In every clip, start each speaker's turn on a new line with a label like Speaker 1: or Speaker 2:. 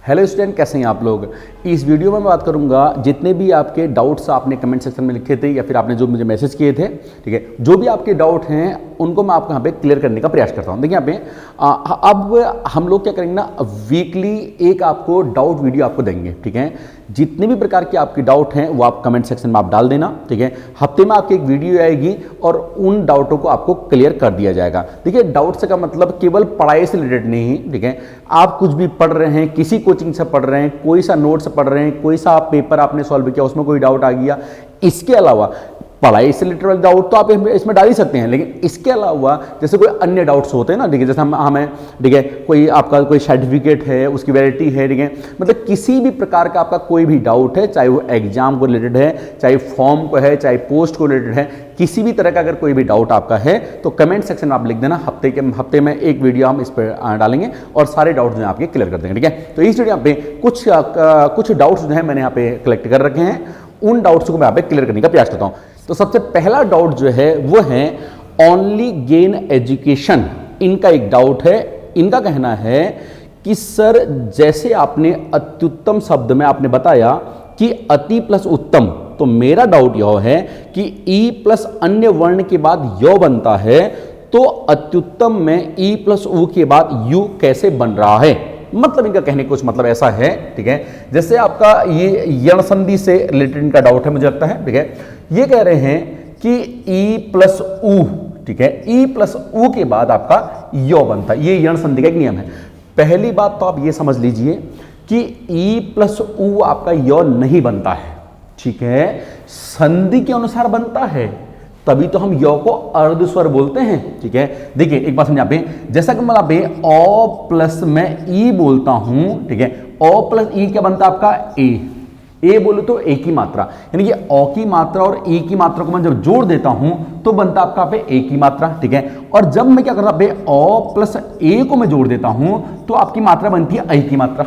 Speaker 1: Hello student, कैसे हैं आप लोग। इस वीडियो में मैं बात करूंगा जितने भी आपके डाउट्स आपने कमेंट सेक्शन में लिखे थे या फिर आपने जो मुझे मैसेज किए थे, ठीक है, जो भी आपके डाउट हैं उनको मैं आपको यहाँ पे क्लियर करने का प्रयास करता हूँ। देखिए यहाँ पे अब हम लोग क्या करेंगे ना, वीकली एक आपको डाउट वीडियो आपको देंगे, ठीक है। जितने भी प्रकार के आपके डाउट हैं वो आप कमेंट सेक्शन में आप डाल देना, ठीक है। हफ्ते में आपकी एक वीडियो आएगी और उन डाउटों को आपको क्लियर कर दिया जाएगा। देखिए, डाउट से का मतलब केवल पढ़ाई से रिलेटेड नहीं, ठीक है। आप कुछ भी पढ़ रहे हैं, किसी कोचिंग से पढ़ रहे हैं, कोई सा नोट्स पढ़ रहे हैं, कोई सा आप पेपर आपने सॉल्व किया उसमें कोई डाउट आ गया, इसके अलावा पढ़ाई से रिलेटेड डाउट तो आप इसमें डाल ही सकते हैं, लेकिन इसके अलावा जैसे कोई अन्य डाउट्स होते हैं ना, ठीक है, जैसे हमें, ठीक है, कोई आपका कोई सर्टिफिकेट है, उसकी वैलिडिटी है, ठीक है, मतलब किसी भी प्रकार का आपका कोई भी डाउट है, चाहे वो एग्जाम को रिलेटेड है, चाहे फॉर्म को है, चाहे पोस्ट को रिलेटेड है, किसी भी तरह का अगर कोई भी डाउट आपका है तो कमेंट सेक्शन में आप लिख देना। हफ्ते में एक वीडियो हम इस पर डालेंगे और सारे डाउट्स जो है आपके क्लियर कर देंगे, ठीक है। तो इस वीडियो पे कुछ डाउट्स जो है मैंने यहाँ पे कलेक्ट कर रखे हैं, उन डाउट्स को मैं यहाँ पे क्लियर करने का प्रयास करता हूँ। तो सबसे पहला डाउट जो है वो है ओनली गेन एजुकेशन। इनका एक डाउट है, इनका कहना है कि सर जैसे आपने अत्युत्तम शब्द में आपने बताया कि अति प्लस उत्तम, तो मेरा डाउट यह है कि ई प्लस अन्य वर्ण के बाद यो बनता है, तो अत्युत्तम में ई प्लस ऊ के बाद यू कैसे बन रहा है। मतलब इनका कहने कुछ मतलब ऐसा है, ठीक है, जैसे आपका ये यण संधि से रिलेटेड इनका डाउट है, मुझे लगता है, ठीक है। ये कह रहे हैं कि ई प्लस ऊ, ठीक है, ई प्लस ऊ के बाद आपका यो बनता है, ये यण संधि का एक नियम है। पहली बात तो आप ये समझ लीजिए कि ई प्लस ऊ आपका यो नहीं बनता है, ठीक है, संधि के अनुसार बनता है, तभी तो हम यो को अर्ध स्वर बोलते हैं, ठीक है। देखिए एक बात समझ यहाँ पे, जैसा कि मैं यहाँ पे ओ प्लस में ई बोलता हूं, ठीक है, ओ प्लस ई क्या बनता है आपका ए बोलो तो ए की मात्रा, यानी कि ओ की मात्रा और ए की मात्रा को मैं जब जोड़ देता हूं तो बनता है आपका पे ए की मात्रा, ठीक है। और जब मैं क्या करता पे ओ प्लस ए को मैं जोड़ देता हूं तो आपकी मात्रा बनती है आई की मात्रा,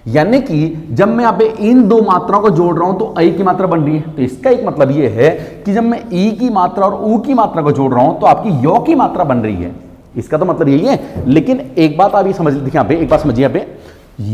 Speaker 1: यानी कि जब मैं यहाँ पे इन दो मात्राओं को जोड़ रहा हूं तो आई की मात्रा बन रही है। तो इसका एक मतलब ये है कि जब मैं ई की मात्रा और ऊ की मात्रा को जोड़ रहा हूं तो आपकी यो की मात्रा बन रही है, इसका तो मतलब यही है। लेकिन एक बात आप ये समझ लीजिए, यहाँ पे एक बात समझिए, यहाँ पे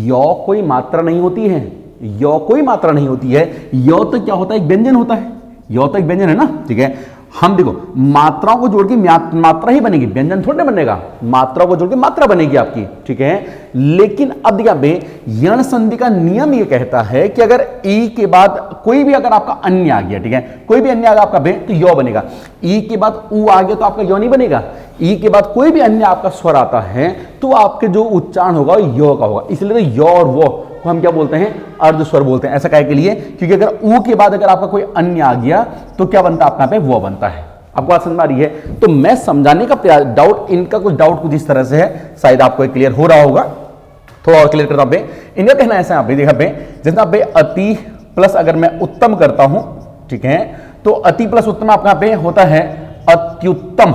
Speaker 1: यो कोई मात्रा नहीं होती है, यो कोई मात्रा नहीं होती है। यो तो क्या होता है, एक व्यंजन होता है, यो तो एक व्यंजन है ना, ठीक है। हम देखो मात्राओं को जोड़ के मात्रा ही बनेगी, व्यंजन थोड़ी ना बनेगा, मात्राओं को जोड़ के मात्रा बनेगी आपकी, ठीक है। लेकिन अब देखिए यण संधि का नियम ये कहता है कि अगर ई के बाद कोई भी अगर आपका अन्य आ गया, ठीक है, कोई भी अन्य आ गया आपका बे तो यो बनेगा, ई के बाद ऊ आ गया तो आपका यो नहीं बनेगा, ई के बाद कोई भी अन्य आपका स्वर आता है तो आपके जो उच्चारण होगा यो का होगा, इसलिए तो यो और वो हम क्या बोलते हैं, अर्ध स्वर बोलते हैं। ऐसा काहे के लिए, क्योंकि अगर ऊ के बाद अगर आपका कोई अन्य आ गया तो क्या बनता है आपका पे वो बनता है। आपको बात समझ में आ रही है। तो मैं समझाने का प्रयास, डाउट इनका कुछ डाउट कुछ इस तरह से है, शायद आपको क्लियर हो रहा होगा, थोड़ा और क्लियर करता हूं। इनका कहना ऐसा है, देखा पे जैसे पे अति प्लस अगर मैं उत्तम करता हूं, ठीक है, तो अति प्लस उत्तम आपका पे होता है अत्युत्तम,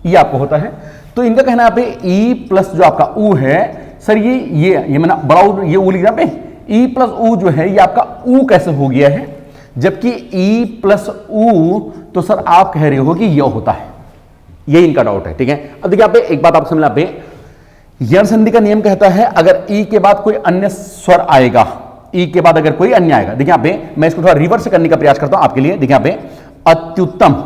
Speaker 1: ये आपको होता है। तो इनका कहना है पे ई प्लस जो आपका ऊ है, सर ये मैंने बड़ा ये ऊ लिखा पे ई प्लस ऊ जो है ये आपका ऊ कैसे हो गया है, जबकि ई प्लस ऊ तो सर आप कह रहे हो कि यह होता है, ये इनका डाउट है, ठीक है। अब देखिए यहाँ पे एक बात आप समझ पे यण संधि का नियम कहता है अगर ई के बाद कोई अन्य स्वर आएगा, ई के बाद अगर कोई अन्य आएगा, देखिए यहाँ पे मैं इसको थोड़ा रिवर्स करने का प्रयास करता हूं आपके लिए। देखिए यहाँ पे अत्युत्तम,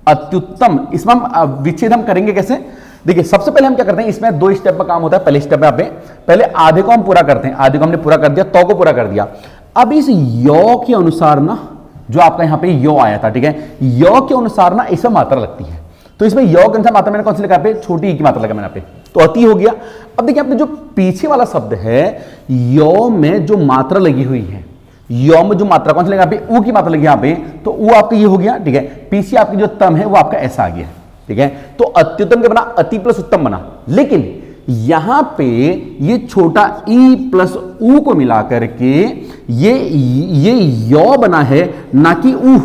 Speaker 1: अत्युत्तम इसमें हम विच्छेद हम करेंगे कैसे। देखिए सबसे पहले हम क्या करते हैं, इसमें दो स्टेप का काम होता है। पहले स्टेप में पे पहले आधे को हम पूरा करते हैं, आधे को हमने पूरा कर दिया, तो को पूरा कर दिया। अब इस यो के अनुसार ना जो आपका यहाँ पे यो आया था, ठीक है, यो के अनुसार ना इसमें मात्रा लगती है, तो इसमें यो के अनुसार मात्रा मैंने कौन सी लिखा पे, छोटी ई की मात्रा लगा मैंने यहाँ पे, तो अति हो गया। अब देखिए आपने जो पीछे वाला शब्द है यो में जो मात्रा लगी हुई है, यो में जो मात्रा कौन सी लगा पे, ऊ की मात्रा लगी यहाँ पे, तो ऊ आपका ये हो गया, ठीक है। पीछे आपकी जो तम है वो आपका ऐसा आ गया, ठीक है। तो अत्युत्तम क्या बना, अति प्लस उत्तम बना। लेकिन यहां पे ये छोटा ई प्लस ऊ को मिला करके ये यो बना है, ना कि ऊ।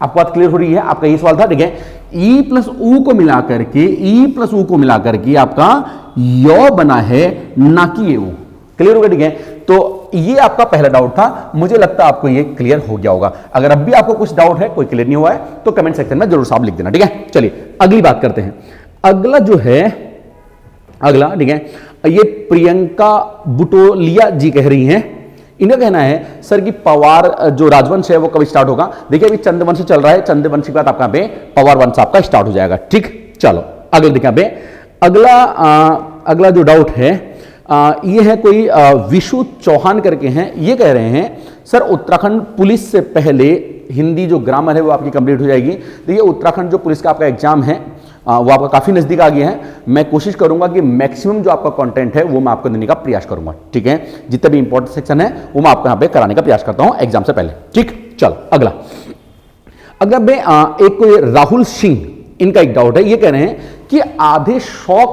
Speaker 1: आपको बात क्लियर हो रही है, आपका ये सवाल था, ठीक है। ई प्लस ऊ को मिला करके, ई प्लस ऊ को मिला करके आपका यो बना है, ना कि ये ऊ। क्लियर हो गया, ठीक है। तो ये आपका पहला डाउट था, मुझे लगता है आपको ये क्लियर हो गया होगा। अगर अब भी आपको कुछ डाउट है, कोई क्लियर नहीं हुआ है, तो कमेंट सेक्शन में जरूर साहब लिख देना, ठीक है। चलिए अगली बात करते हैं। अगला जो है, अगला, ठीक है, ये प्रियंका बुटोलिया जी कह रही हैं, इनका कहना है सर कि पवार जो राजवंश है वो कब स्टार्ट होगा। देखिए अभी चंद्रवंश चल रहा है, चंद्रवंश के बाद आपका पे पवार वंश आपका स्टार्ट हो जाएगा। ठीक, चलो आगे देखिए पे अगला जो डाउट है ये है कोई विशु चौहान करके हैं, ये कह रहे हैं सर उत्तराखंड पुलिस से पहले हिंदी जो ग्रामर है वो आपकी कंप्लीट हो जाएगी। देखिए उत्तराखंड जो पुलिस का आपका एग्जाम है वो आपका काफी नजदीक आ गया है। मैं कोशिश करूंगा कि मैक्सिमम जो आपका कंटेंट है वो मैं आपको देने का प्रयास करूंगा। ठीक है, जितने भी इंपॉर्टेंट सेक्शन है वो मैं आपको यहाँ पे कराने का प्रयास करता हूं एग्जाम से पहले। ठीक, चलो अगला मैं एक कोई राहुल सिंह, इनका एक डाउट है, ये कह रहे हैं कि आधे सौ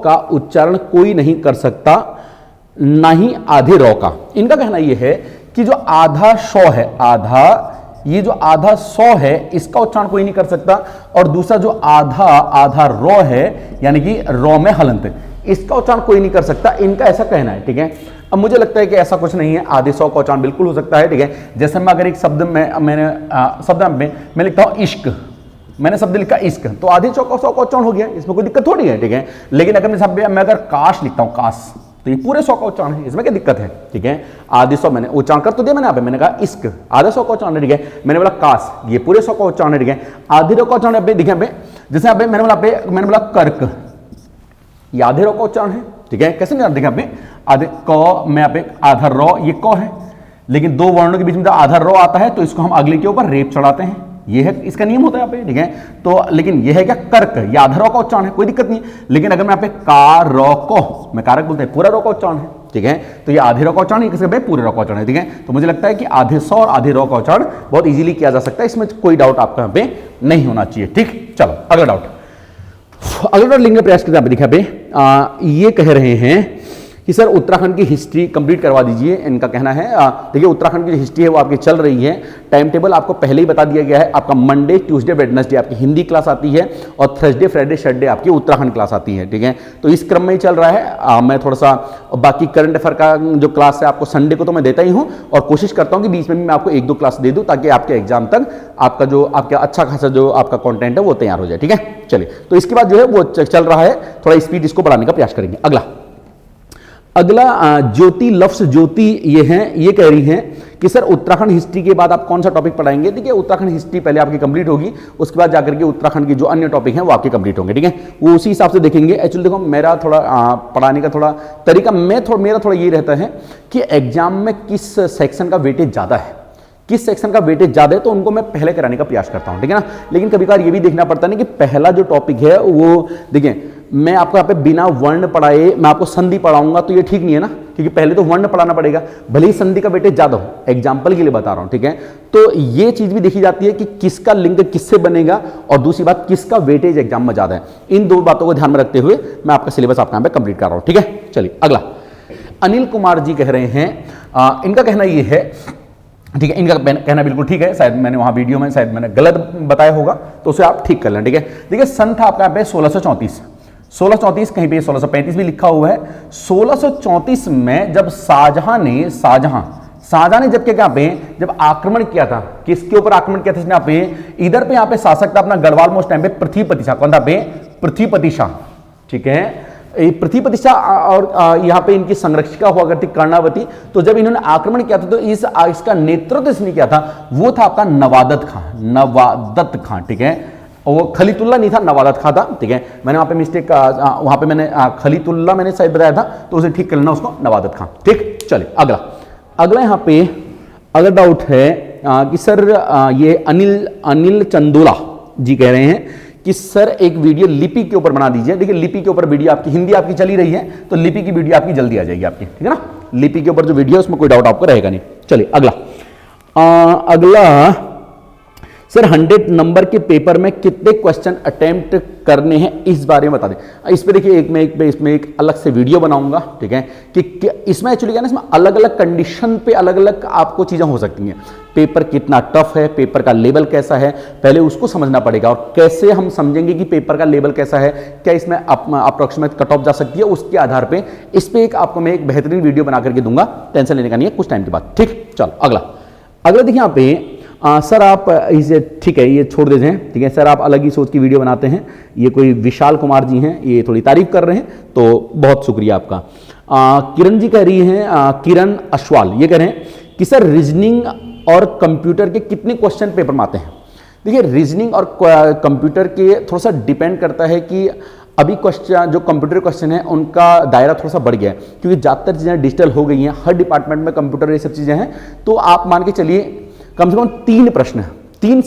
Speaker 1: का उच्चारण कोई नहीं कर सकता, ना ही आधे रौ का। इनका कहना यह है कि जो आधा सौ है, ये जो आधा सौ है इसका उच्चारण कोई नहीं कर सकता, और दूसरा जो आधा रौ है यानी कि रौ में हलंत, इसका उच्चारण कोई नहीं कर सकता, इनका ऐसा कहना है। ठीक है, अब मुझे लगता है कि ऐसा कुछ नहीं है, आधे सौ का उच्चारण बिल्कुल हो सकता है। ठीक है, जैसे मैं अगर एक शब्द में मैं लिखता हूं इश्क, मैंने शब्द लिखा इश्क, तो आधे सौ का उच्चारण हो गया, इसमें कोई दिक्कत थोड़ी है। ठीक है, लेकिन अगर मैं अगर काश लिखता हूं काश, तो ये पूरे 100 का उच्चारण है, इसमें क्या दिक्कत है। ठीक है, आधे सौ मैंने उच्चारण कर तो दिया मैंने, मैंने कहा इश्क आधे 100 का उच्चारण है। ठीक है, मैंने बोला काश, ये पूरे 100 का उच्चारण है। ठीक है, आधे रौ का उच्चारण देखिए जैसे मैंने बोला कर्क, ये आधे रौ का उच्चारण है। ठीक है, कैसे नहीं देखिए आधे क में आधा रौ, ये क है, लेकिन दो वर्णों के बीच में आधा रौ आता है तो इसको हम अगले के ऊपर रेप चढ़ाते हैं, ये है इसका नियम होता है यहाँ पे। ठीक है, तो लेकिन ये है क्या कर्क, ये आधा रौ का उच्चारण है, कोई दिक्कत नहीं। लेकिन अगर मैं यहाँ पे का रौ को, मैं कारक बोलते हैं, पूरा रौ का उच्चारण है। ठीक है, तो ये आधे रौ का उच्चारण, किसके पे पूरे रौ का उच्चारण है। ठीक है, तो मुझे लगता है कि आधे सौ और आधे रौ का उच्चारण बहुत इजीली किया जा सकता है, इसमें कोई डाउट आपका यहाँ पे नहीं होना चाहिए। ठीक, चलो अगला डाउट लिखने का प्रयास करते हैं। देखिए ये कह रहे हैं कि सर उत्तराखंड की हिस्ट्री कंप्लीट करवा दीजिए, इनका कहना है। देखिए उत्तराखंड की जो हिस्ट्री है वो आपकी चल रही है, टाइम टेबल आपको पहले ही बता दिया गया है। आपका मंडे ट्यूसडे वेडनेसडे आपकी हिंदी क्लास आती है, और थर्सडे फ्राइडे सैटरडे आपकी उत्तराखंड क्लास आती है। ठीक है, तो इस क्रम में ही चल रहा है। मैं थोड़ा सा बाकी करंट अफेयर का जो क्लास है आपको संडे को तो मैं देता ही हूँ, और कोशिश करता हूँ कि बीच में भी मैं आपको एक दो क्लास दे दूँ, ताकि आपके एग्जाम तक आपका अच्छा खासा जो आपका कॉन्टेंट है वो तैयार हो जाए। ठीक है, चलिए, तो इसके बाद जो है वो चल रहा है, थोड़ा स्पीड इसको बढ़ाने का प्रयास करेंगे। अगला ज्योति लफ्स ज्योति ये हैं, ये कह रही हैं कि सर उत्तराखंड हिस्ट्री के बाद आप कौन सा टॉपिक पढ़ाएंगे। देखिए उत्तराखंड हिस्ट्री पहले आपकी कंप्लीट होगी, उसके बाद जाकर के उत्तराखंड की जो अन्य टॉपिक हैं वो आपके कंप्लीट होंगे। ठीक है, वो उसी हिसाब से देखेंगे। एक्चुअली देखो मेरा थोड़ा पढ़ाने का थोड़ा तरीका मेरा थोड़ा ये रहता है कि एग्जाम में किस सेक्शन का वेटेज ज़्यादा है, किस सेक्शन का वेटेज ज्यादा है, तो उनको मैं पहले कराने का प्रयास करता हूं। ठीक है ना, लेकिन कभी कभार ये भी देखना पड़ता है ना कि पहला जो टॉपिक है वो देखिए, मैं आपको यहाँ पे बिना वर्ण पढ़ाए मैं आपको संधि पढ़ाऊंगा तो ये ठीक नहीं है ना, क्योंकि पहले तो वर्ण पढ़ाना पड़ेगा, भले ही संधि का वेटेज ज्यादा हो, एग्जाम्पल के लिए बता रहा हूं। ठीक है, तो ये चीज भी देखी जाती है कि किसका लिंक किससे बनेगा, और दूसरी बात किसका वेटेज एग्जाम में ज्यादा है। इन दो बातों को ध्यान में रखते हुए मैं आपका सिलेबस आपका यहाँ पे कंप्लीट कर रहा हूं। ठीक है, चलिए अगला अनिल कुमार जी कह रहे हैं, इनका कहना ये है, ठीक है, इनका कहना बिल्कुल ठीक है, शायद मैंने वहां वीडियो में शायद मैंने गलत बताया होगा, तो उसे आप ठीक कर लें। ठीक है, देखिए सन था आपका यहाँ पे 1634, कहीं पे 1635 भी लिखा हुआ है। 1634 में जब शाहजहां ने जब क्या पे जब आक्रमण किया था, किसके ऊपर आक्रमण किया था इसने, यहाँ पे इधर पे यहाँ पे शासक था अपना गढ़वाल में उस टाइम पे पृथ्वीपति शाह। कौन था पे? पृथ्वीपति शाह। ठीक है, पृथ्वीपति शाह, और यहाँ पे इनकी संरक्षिका हुआ करती कर्णावती। तो जब इन्होंने आक्रमण किया था तो इसका नेतृत्व इसने किया था, वो था आपका नवादत खां। ठीक है, वो खलीतुल्ला नहीं था, नवादत खां था। ठीक है, मैंने वहां पे मिस्टेक, वहां पे मैंने खलीतुल्ला मैंने शायद बताया था, तो उसे ठीक कर लेना उसको, नवादत खां। ठीक, चलिए अगला यहाँ पे अगर डाउट है कि सर ये अनिल चंदोला जी कह रहे हैं कि सर एक वीडियो लिपि के ऊपर बना दीजिए। देखिए लिपि के ऊपर वीडियो आपकी, हिंदी आपकी चली रही है तो लिपि की वीडियो आपकी जल्दी आ जाएगी आपकी। ठीक है ना, लिपि के ऊपर जो वीडियो है उसमें कोई डाउट आपको रहेगा नहीं। चलिए अगला सर 100 नंबर के पेपर में कितने क्वेश्चन अटेम्प्ट करने हैं इस बारे में बता दें। इस पे देखिए इसमें एक अलग से वीडियो बनाऊंगा। ठीक है, कि इसमें एक्चुअली क्या है ना, इसमें अलग अलग कंडीशन पे अलग अलग आपको चीजें हो सकती हैं। पेपर कितना टफ है, पेपर का लेवल कैसा है, पहले उसको समझना पड़ेगा। और कैसे हम समझेंगे कि पेपर का लेवल कैसा है, क्या इसमें अप्रोक्सीमेट कट ऑफ जा सकती है, उसके आधार पे इस पे आपको मैं एक बेहतरीन वीडियो बना करके दूंगा, टेंशन लेने का नहीं है, कुछ टाइम के बाद। ठीक, चलो अगला देखिए यहाँ पे सर आप इसे ठीक है ये छोड़ देते हैं, ठीक है सर आप अलग ही सोच की वीडियो बनाते हैं। ये कोई विशाल कुमार जी हैं, ये थोड़ी तारीफ कर रहे हैं, तो बहुत शुक्रिया आपका। किरण जी कह रही हैं, किरण अश्वाल ये कह रहे हैं कि सर रीजनिंग और कंप्यूटर के कितने क्वेश्चन पेपर में आते हैं। देखिए रीजनिंग और कंप्यूटर के थोड़ा सा डिपेंड करता है कि अभी क्वेश्चन जो कंप्यूटर क्वेश्चन है उनका दायरा थोड़ा सा बढ़ गया है, क्योंकि ज़्यादातर चीज़ें डिजिटल हो गई हैं, हर डिपार्टमेंट में कंप्यूटर ये सब चीज़ें हैं। तो आप मान के चलिए कम से कम 3 प्रश्न है, 3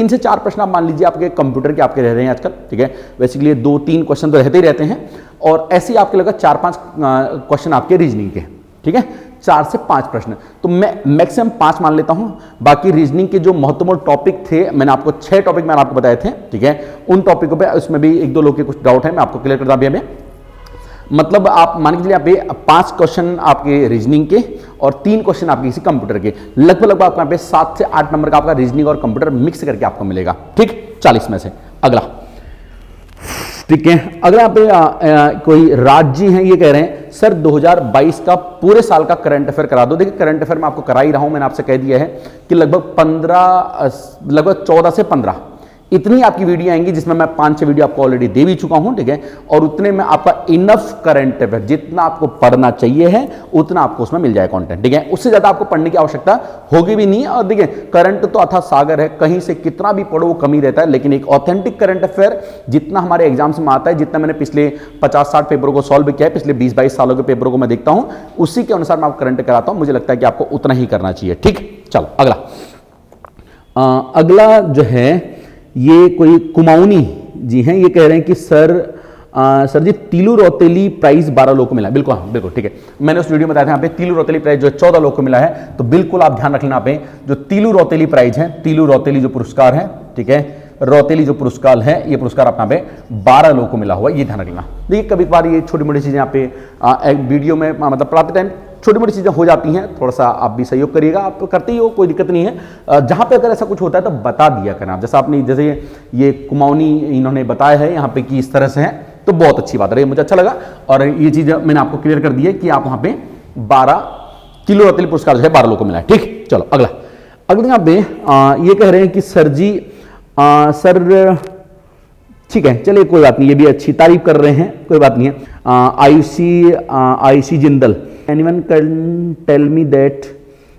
Speaker 1: से 4 प्रश्न आप मान लीजिए आपके कंप्यूटर के आपके रह रहे हैं आजकल, ठीक है। बेसिकली 2-3 क्वेश्चन तो रहते ही रहते हैं, और ऐसे ही आपके लगा 4-5 क्वेश्चन आपके रीजनिंग के, ठीक है। 4 से 5 प्रश्न, तो मैं मैक्सिमम 5 मान लेता हूं। बाकी रीजनिंग के जो महत्वपूर्ण टॉपिक थे, मैंने आपको 6 टॉपिक मैंने आपको बताए थे, ठीक है। उन टॉपिकों पे उसमें भी 1-2 लोग के कुछ डाउट है, मैं आपको क्लियर करता हूं। मतलब आप मान के चलिए यहाँ पे 5 क्वेश्चन आपके रीजनिंग के और 3 क्वेश्चन आपके किसी कंप्यूटर के, लगभग आपको यहाँ पे 7 से 8 नंबर का आपका रीजनिंग और कंप्यूटर मिक्स करके आपको मिलेगा, ठीक 40 में से। अगला, ठीक है, अगला यहाँ पे कोई राज जी हैं, ये कह रहे हैं सर 2022 का पूरे साल का करंट अफेयर करा दो। देखिए करंट अफेयर मैं आपको करा ही रहा हूं, मैंने आपसे कह दिया है कि लगभग 14 से 15 इतनी आपकी वीडियो आएंगी, जिसमें मैं 5-6 वीडियो आपको ऑलरेडी दे भी चुका हूं, ठीक है। और उतने में आपका इनफ करंट अफेयर, जितना आपको पढ़ना चाहिए है उतना आपको उसमें मिल जाए कंटेंट, ठीक है। उससे ज्यादा आपको पढ़ने की आवश्यकता होगी भी नहीं। और देखिए करंट तो अथाह सागर है, कहीं से कितना भी पढ़ो वो कमी रहता है, लेकिन एक ऑथेंटिक करंट अफेयर जितना हमारे एग्जाम्स में आता है, जितना मैंने पिछले 50-60 पेपरों को सॉल्व किया है, पिछले 20-22 सालों के पेपरों को मैं देखता हूं, उसी के अनुसार मैं आपको करंट कराता हूं। मुझे लगता है कि आपको उतना ही करना चाहिए, ठीक। चलो अगला, अगला जो है ये कोई कुमाऊनी जी हैं, ये कह रहे हैं कि सर जी तीलू रौतेली प्राइज 12 लोगों को मिला है। बिल्कुल हाँ, बिल्कुल ठीक है, मैंने उस वीडियो में बताया था यहाँ पे तीलू रौतेली प्राइज जो 14 लोगों को मिला है। तो बिल्कुल आप ध्यान रखना, पे जो तीलू रौतेली प्राइज है, तीलू रौतेली जो पुरस्कार है, ठीक है, रौतेली जो पुरस्कार है, ये पुरस्कार अपना पे 12 लोगों को मिला हुआ है, ये ध्यान रखना। देखिए कभी कभार ये छोटी मोटी चीजें यहाँ पे एक वीडियो में मतलब पढ़ाते टाइम छोटी मोटी चीज़ें हो जाती हैं, थोड़ा सा आप भी सहयोग करिएगा, आप करते ही हो, कोई दिक्कत नहीं है। जहाँ पे अगर ऐसा कुछ होता है तो बता दिया करना आप, जैसा आपने जैसे ये कुमाऊनी इन्होंने बताया है यहाँ पे कि इस तरह से है, तो बहुत अच्छी बात रही, मुझे अच्छा लगा। और ये चीज़ मैंने आपको क्लियर कर दी है कि आप वहाँ पे 12 किलो रौतेली पुरस्कार जो है 12 लोगों को मिला है, ठीक। चलो अगला, यहाँ पे ये कह रहे हैं कि सर जी सर ठीक है, चलिए कोई बात नहीं, ये भी अच्छी तारीफ कर रहे हैं, कोई बात नहीं है। Ayushi Jindal, anyone can tell me that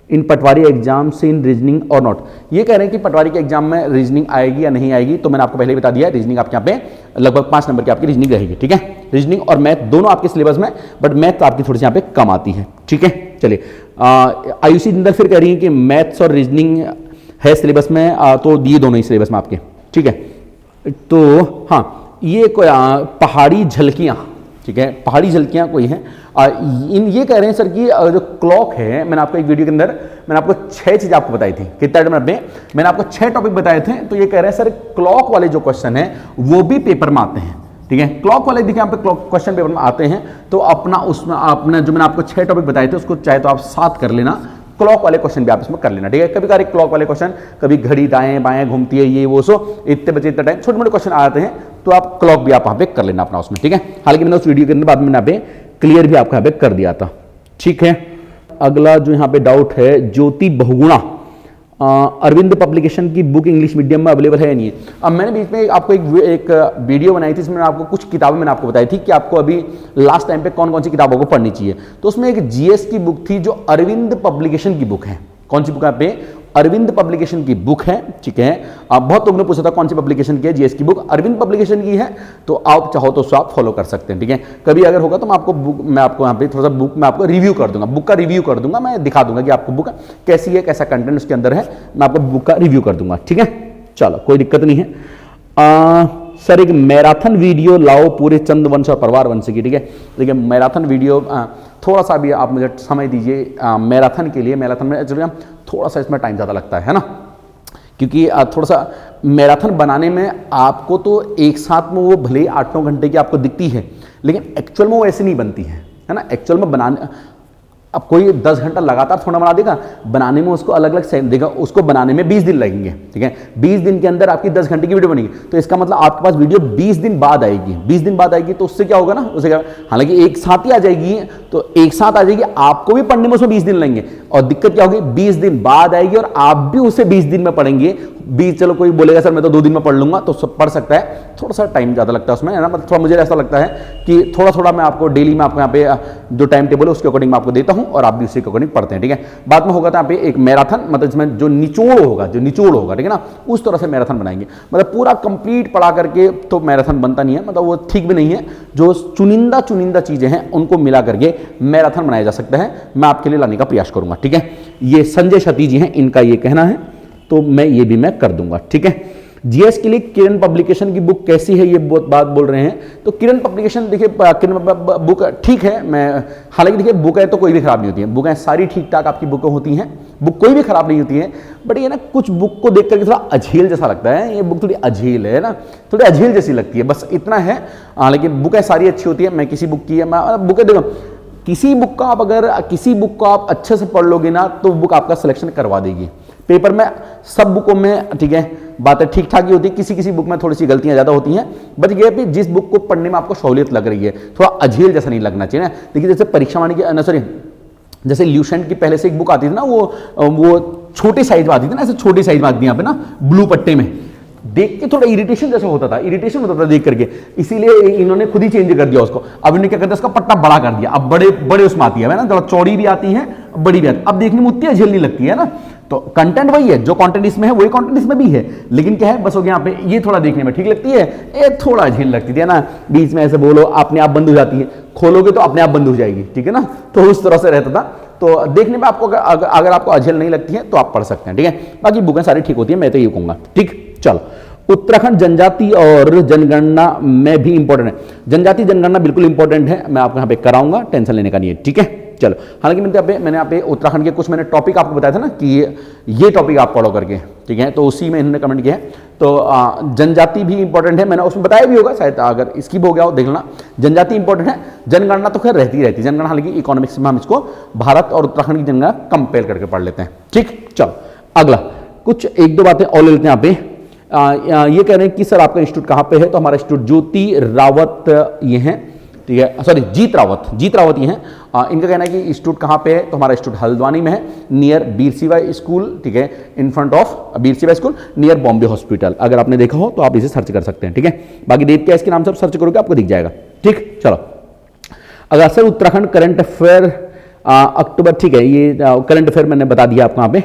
Speaker 1: in Patwari exams in reasoning और नॉट। ये कह रहे हैं कि पटवारी के एग्जाम में रीजनिंग आएगी या नहीं आएगी, तो मैंने आपको पहले ही बता दिया, रीजनिंग आपके यहाँ पे लगभग 5 नंबर की आपकी रीजनिंग रहेगी, ठीक है। रीजनिंग और मैथ दोनों आपके सिलेबस में, बट मैथ तो आपकी थोड़ी सी यहाँ पे कम आती है, ठीक है। चलिए आयुषी जिंदल फिर कह रही है कि मैथ्स और रीजनिंग है सिलेबस में, तो दिए दोनों ही सिलेबस में आपके, ठीक है। तो हाँ, ये कोई पहाड़ी झलकियाँ, ठीक है, पहाड़ी झलकियाँ कोई हैं, ये कह रहे हैं सर कि जो क्लॉक है, मैंने आपको एक वीडियो के अंदर मैंने आपको 6 चीज़ आपको बताई थी, कितना टाइम में मैंने आपको 6 टॉपिक बताए थे। तो ये कह रहे हैं सर क्लॉक वाले जो क्वेश्चन है वो भी पेपर में आते हैं, ठीक है। क्लॉक वाले देखिए यहाँ पे क्लॉक क्वेश्चन पेपर में आते हैं, तो अपना उसमें आपने जो मैंने आपको 6 टॉपिक बताए थे उसको चाहे तो आप साथ कर लेना, क्लॉक वाले क्वेश्चन भी आप इसमें कर लेना, ठीक है। कभी कभी क्लॉक वाले क्वेश्चन, कभी घड़ी दाएं बाएं घूमती है, ये वो, सो इतने बजे इतना टाइम, छोटे मोटे क्वेश्चन आ जाते हैं, तो आप क्लॉक भी आप वहां पे कर लेना अपना उसमें, ठीक है। हालांकि मैंने उस वीडियो के अंदर बाद में यहाँ पे क्लियर भी आपको यहाँ पे कर दिया था, ठीक है। अगला जो यहाँ पे डाउट है, ज्योति बहुगुणा, अरविंद पब्लिकेशन की बुक इंग्लिश मीडियम में अवेलेबल है या नहीं है। अब मैंने बीच में आपको एक वीडियो बनाई थी, इसमें आपको कुछ किताबें मैंने आपको बताई थी कि आपको अभी लास्ट टाइम पे कौन कौन सी किताबों को पढ़नी चाहिए। तो उसमें एक जीएस की बुक थी जो अरविंद पब्लिकेशन की बुक है। कौन सी बुक है पे? अरविंद पब्लिकेशन की बुक है, ठीक है। आप बहुत लोगों ने पूछा था कौन सी पब्लिकेशन की है, जीएस की बुक अरविंद पब्लिकेशन की है, तो आप चाहो तो उसको आप फॉलो कर सकते हैं, ठीक है। कभी अगर होगा तो मैं आपको बुक, मैं आपको यहाँ पे थोड़ा सा बुक में आपको रिव्यू कर दूंगा, बुक का रिव्यू कर दूंगा, मैं दिखा दूंगा कि आपको बुक कैसी है, कैसा कंटेंट उसके अंदर है, मैं आपको बुक का रिव्यू कर दूंगा, ठीक है। चलो कोई दिक्कत नहीं है। सर एक मैराथन वीडियो लाओ पूरे चंद्रवंश और परिवार वंश की, ठीक है। देखिए मैराथन वीडियो थोड़ा सा भी आप मुझे समय दीजिए मैराथन के लिए। मैराथन में एक्चुअली थोड़ा सा इसमें टाइम ज़्यादा लगता है ना, क्योंकि थोड़ा सा मैराथन बनाने में आपको तो एक साथ में वो भले ही 8-9 घंटे की आपको दिखती है, लेकिन एक्चुअल में वो ऐसे नहीं बनती है ना। एक्चुअल में बनाने, अब कोई 10 घंटा लगातार थोड़ा बना देगा, बनाने में उसको अलग अलग सेंस देगा, उसको बनाने में 20 दिन लगेंगे, ठीक है। 20 दिन के अंदर आपकी 10 घंटे की वीडियो बनेगी, तो इसका मतलब आपके पास वीडियो 20 दिन बाद आएगी। 20 दिन बाद आएगी तो उससे क्या होगा ना, उससे क्या, हालांकि एक साथ ही आ जाएगी, तो एक साथ आ जाएगी, आपको भी पढ़ने में उसमें 20 दिन लगेंगे और दिक्कत क्या होगी, 20 दिन बाद आएगी और आप भी उसे 20 दिन में पढ़ेंगे। 20 चलो कोई बोलेगा सर मैं तो 2 दिन में पढ़ लूंगा, तो सब पढ़ सकता है, थोड़ा सा टाइम ज़्यादा लगता है उसमें, है ना। मतलब थोड़ा मुझे ऐसा लगता है कि थोड़ा थोड़ा मैं आपको डेली में आपको यहाँ पे जो टाइम टेबल है उसके अकॉर्डिंग मैं आपको देता हूँ और आप भी उसी के अकॉर्डिंग पढ़ते हैं, ठीक है। बाद में होगा तो यहाँ पे एक मैराथन, मतलब इसमें जो निचोड़ होगा, ठीक है ना, उस तरह से मैराथन बनाएंगे। मतलब पूरा कंप्लीट पढ़ा करके तो मैराथन बनता नहीं है, मतलब वो ठीक भी नहीं है। जो चुनिंदा चीजें हैं उनको मिला करके मैराथन बनाया जा सकता है, मैं आपके लिए लाने का प्रयास करूंगा, ठीक है। ये संजय क्षति जी हैं, इनका ये कहना है, तो मैं ये भी मैं कर दूंगा, ठीक है। जीएस के लिए किरण पब्लिकेशन की बुक कैसी है, ये बहुत बात बोल रहे हैं। तो किरण पब्लिकेशन देखिए, किरण बुक ठीक है, मैं हालांकि देखिए बुकें तो कोई भी खराब नहीं होती हैं, बुकें सारी ठीक ठाक आपकी बुकें होती हैं, बुक कोई भी खराब नहीं होती है। बट ये ना कुछ बुक को देख करके थोड़ा अझील जैसा लगता है, ये बुक थोड़ी अझील है ना, थोड़ी अझील जैसी लगती है, बस इतना है। लेकिन बुकें सारी अच्छी होती है। मैं किसी बुक की है, मैं बुकें देखो, किसी बुक का आप अगर किसी बुक को आप अच्छे से पढ़ लोगे ना तो बुक आपका सिलेक्शन करवा देगी। पेपर में सब बुकों में ठीक है बातें ठीक ठाक ही होती है, किसी किसी बुक में थोड़ी सी गलतियां ज्यादा होती हैं। बट ये भी जिस बुक को पढ़ने में आपको सहूलियत लग रही है, थोड़ा अझील जैसा नहीं लगना चाहिए ना। देखिए जैसे परीक्षा वाणी की सॉरी जैसे ल्यूसेंट की पहले से एक बुक आती थी ना, वो छोटी साइज में आती थी ना, ऐसे छोटी साइज में आती थी यहाँ पे ना ब्लू पट्टे में, देख के थोड़ा इरिटेशन जैसा होता था देख करके, इसीलिए इन्होंने खुद ही चेंज कर दिया उसको। अब इन्होंने क्या करता है, उसका पट्टा बड़ा कर दिया, अब बड़े बड़े उसमें आती है ना, थोड़ा चौड़ी भी आती है बड़ी भी आती है, अब देखने में उतनी झेल नहीं लगती है ना। तो कंटेंट वही है, जो कंटेंट इसमें है वही कंटेंट इसमें भी है, लेकिन क्या है बस हो गया यहाँ पे ये थोड़ा देखने में ठीक लगती है, ये थोड़ा झेल लगती है ना, बीच में ऐसे बोलो अपने आप बंद हो जाती है, खोलोगे तो अपने आप बंद हो जाएगी, ठीक है ना। तो उस तरह से रहता था। तो देखने में आपको अगर आपको अझेल नहीं लगती है तो आप पढ़ सकते हैं, ठीक है। बाकी बुकें सारी ठीक होती है, मैं तो ये कहूंगा, ठीक। चलो, उत्तराखंड जनजाति और जनगणना में भी इंपॉर्टेंट है, जनजाति जनगणना बिल्कुल इंपॉर्टेंट है, मैं आपको यहाँ पे कराऊंगा, टेंशन लेने का नहीं है, ठीक है। चलो, हालांकि मैंने यहाँ पे उत्तराखंड के कुछ मैंने टॉपिक आपको बताया था ना कि ये टॉपिक आप पढ़ो करके, ठीक है, तो उसी में इन्होंने कमेंट किया है। तो जनजाति भी इंपॉर्टेंट है, मैंने उसमें बताया भी होगा शायद, अगर स्किप हो गया हो देख लेना। जनजाति इंपॉर्टेंट है, जनगणना तो खैर रहती है जनगणना, हालांकि इकोनॉमिक्स में हम इसको भारत और उत्तराखंड की जनगणना कंपेयर करके पढ़ लेते हैं, ठीक। चलो अगला कुछ एक दो बातें और ले लेते हैं यहाँ पे। ये कह रहे हैं कि सर आपका इंस्टीट्यूट कहाँ पे है, तो हमारा इंस्टीट्यूट ज्योति रावत ये हैं, ठीक है, सॉरी जीत रावत ये हैं। इनका कहना है कि इंस्टीट्यूट कहाँ पे है, तो हमारा इंस्टीट्यूट हल्द्वानी में है, नियर बीरसीवा स्कूल, ठीक है, इन फ्रंट ऑफ बीरसीवा स्कूल, नियर बॉम्बे हॉस्पिटल। अगर आपने देखा हो तो आप इसे सर्च कर सकते हैं, ठीक है। बाकी देव क्या इसके नाम से सर्च करोगे आपको दिख जाएगा, ठीक। चलो, अगर सर उत्तराखंड करंट अफेयर अक्टूबर, ठीक है, ये करंट अफेयर मैंने बता दिया आपको यहाँ पे,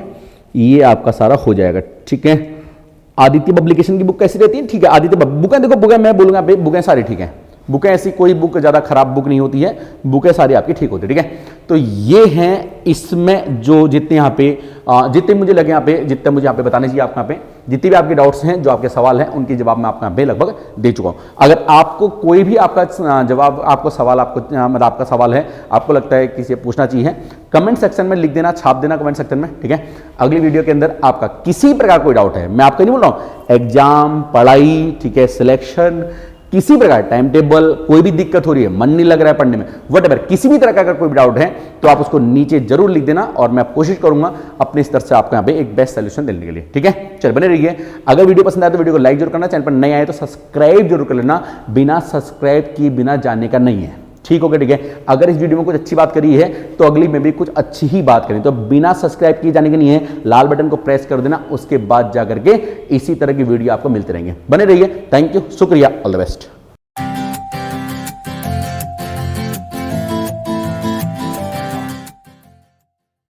Speaker 1: ये आपका सारा हो जाएगा, ठीक है। आदित्य पब्लिकेशन की बुक कैसी रहती है, ठीक है, आदित्य बुकें देखो, बुकें मैं बोलूंगा बुकें सारी ठीक है, बुकें ऐसी कोई बुक ज़्यादा खराब बुक नहीं होती है, बुकें सारी आपकी ठीक होती है, ठीक है। तो ये हैं इसमें जो जितने यहाँ पे जितने मुझे लगे यहाँ पे, जितने मुझे यहाँ पे बताने चाहिए आपको, यहाँ पे जितने भी आपके डाउट्स हैं, जो आपके सवाल हैं, उनके जवाब मैं आपको यहाँ पे लगभग दे चुका हूँ। अगर आपको कोई भी आपका जवाब, आपको सवाल, आपको मतलब आपका सवाल है, आपको लगता है किसी से पूछना चाहिए, कमेंट सेक्शन में लिख देना, छाप देना कमेंट सेक्शन में, ठीक है। अगली वीडियो के अंदर आपका किसी प्रकार कोई डाउट है, मैं आपको नहीं बोल रहा हूँ एग्जाम, पढ़ाई, ठीक है, सिलेक्शन, किसी प्रकार टाइम टेबल, कोई भी दिक्कत हो रही है, मन नहीं लग रहा है पढ़ने में, व्हाटएवर, किसी भी तरह का अगर कोई डाउट है तो आप उसको नीचे जरूर लिख देना और मैं कोशिश करूंगा अपने स्तर से आपको यहाँ पे एक बेस्ट सोल्यूशन देने के लिए, ठीक है। चल बने रहिए। अगर वीडियो पसंद आए तो वीडियो को लाइक जरूर करना, चैनल पर नए आए तो सब्सक्राइब जरूर कर लेना, बिना सब्सक्राइब किए बिना जानने का नहीं है, ठीक हो गया, ठीक है। अगर इस वीडियो में कुछ अच्छी बात करी है तो अगली में भी कुछ अच्छी ही बात करें, तो बिना सब्सक्राइब किए जाने के नहीं है, लाल बटन को प्रेस कर देना, उसके बाद जाकर के इसी तरह की वीडियो आपको मिलते रहेंगे। बने रहिए, थैंक यू, शुक्रिया, ऑल द बेस्ट।